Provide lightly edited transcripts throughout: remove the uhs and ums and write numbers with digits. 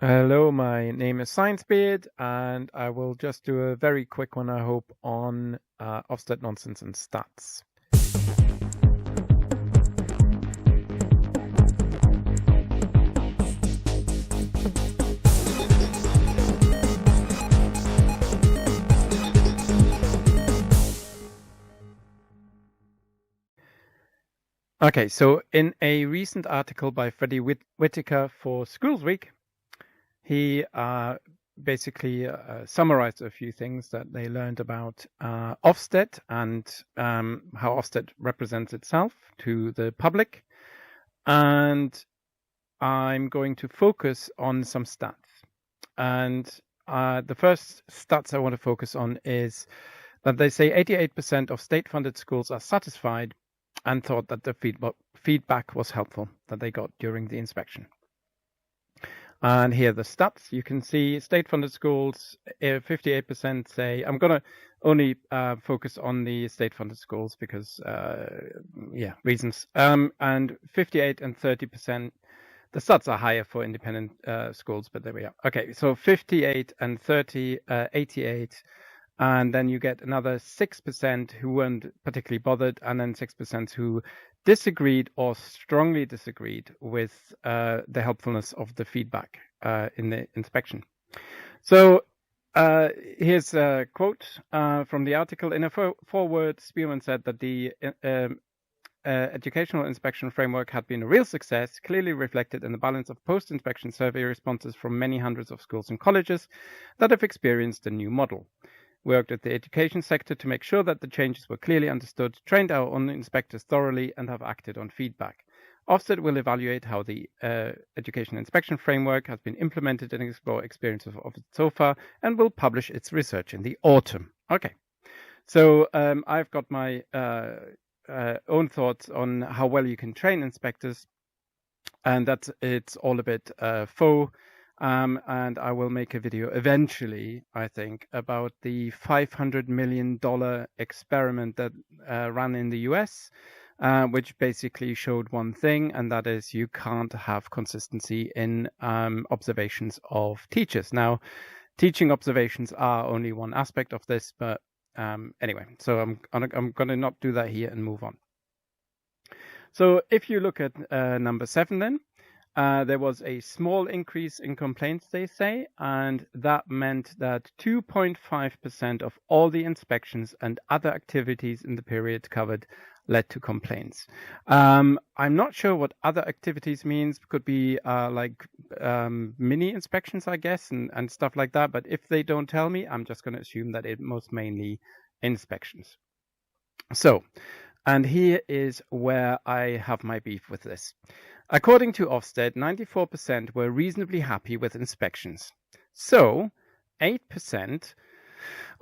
Hello, my name is ScienceBeard, and I will just do a very quick one, I hope, on Ofsted nonsense and stats. Okay, so in a recent article by Freddie Whitaker for Schoolsweek, he basically summarized a few things that they learned about Ofsted and how Ofsted represents itself to the public. And I'm going to focus on some stats. And the first stats I want to focus on is that they say 88% of state-funded schools are satisfied and thought that the feedback was helpful that they got during the inspection. And here are the stats. You can see state-funded schools, 58% say, I'm going to only focus on the state-funded schools because, reasons. And 58 and 30%, the stats are higher for independent schools, but there we are. Okay, so 58 and 30, 88. And then you get another 6% who weren't particularly bothered, and then 6% who disagreed or strongly disagreed with the helpfulness of the feedback in the inspection. So here's a quote from the article. In a foreword, Spielman said that the educational inspection framework had been a real success, clearly reflected in the balance of post-inspection survey responses from many hundreds of schools and colleges that have experienced the new model. Worked at the education sector to make sure that the changes were clearly understood, trained our own inspectors thoroughly, and have acted on feedback. Ofsted will evaluate how the education inspection framework has been implemented and explore experiences of it so far, and will publish its research in the autumn. Okay, so I've got my own thoughts on how well you can train inspectors, and that it's all a bit faux. And I will make a video eventually, I think, about the $500 million experiment that ran in the US, which basically showed one thing, and that is you can't have consistency in observations of teachers. Now, teaching observations are only one aspect of this, but anyway, so I'm going to not do that here and move on. So if you look at number 7 then, there was a small increase in complaints, they say, and that meant that 2.5% of all the inspections and other activities in the period covered led to complaints. I'm not sure what other activities means. Could be like mini inspections, I guess, and stuff like that. But if they don't tell me, I'm just going to assume that it most mainly inspections. So, and here is where I have my beef with this. According to Ofsted, 94% were reasonably happy with inspections. So, 8%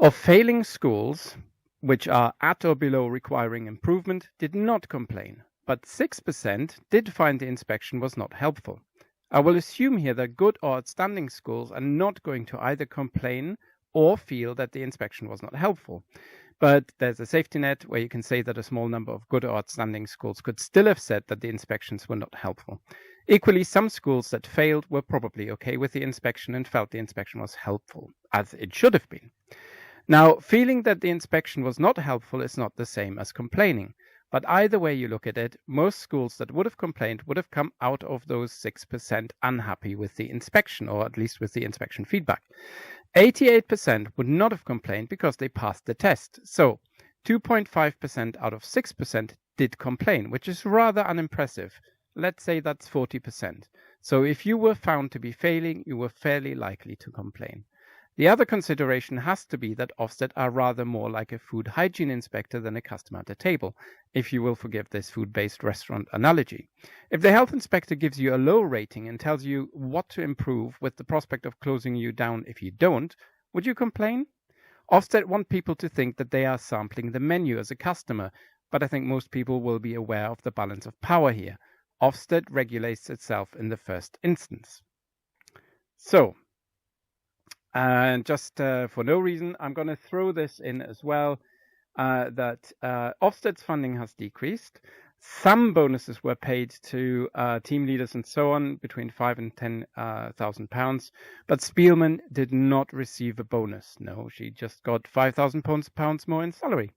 of failing schools, which are at or below requiring improvement, did not complain, but 6% did find the inspection was not helpful. I will assume here that good or outstanding schools are not going to either complain or feel that the inspection was not helpful. But there's a safety net where you can say that a small number of good or outstanding schools could still have said that the inspections were not helpful. Equally, some schools that failed were probably okay with the inspection and felt the inspection was helpful, as it should have been. Now, feeling that the inspection was not helpful is not the same as complaining. But either way you look at it, most schools that would have complained would have come out of those 6% unhappy with the inspection, or at least with the inspection feedback. 88% would not have complained because they passed the test. So 2.5% out of 6% did complain, which is rather unimpressive. Let's say that's 40%. So if you were found to be failing, you were fairly likely to complain. The other consideration has to be that Ofsted are rather more like a food hygiene inspector than a customer at a table, if you will forgive this food-based restaurant analogy. If the health inspector gives you a low rating and tells you what to improve with the prospect of closing you down if you don't, would you complain? Ofsted want people to think that they are sampling the menu as a customer, but I think most people will be aware of the balance of power here. Ofsted regulates itself in the first instance. So, and just for no reason, I'm going to throw this in as well, that Ofsted's funding has decreased. Some bonuses were paid to team leaders and so on, between £5,000 and £10,000. But Spielman did not receive a bonus. No, she just got £5,000 more in salary.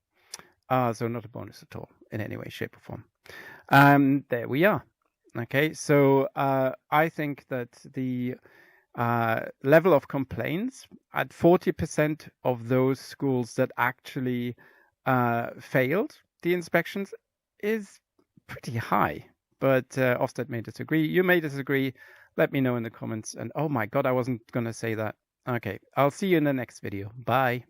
So not a bonus at all in any way, shape, or form. There we are. Okay, so I think that the level of complaints at 40% of those schools that actually failed the inspections is pretty high. But Ofsted may disagree. You may disagree. Let me know in the comments. And oh my God, I wasn't going to say that. Okay, I'll see you in the next video. Bye.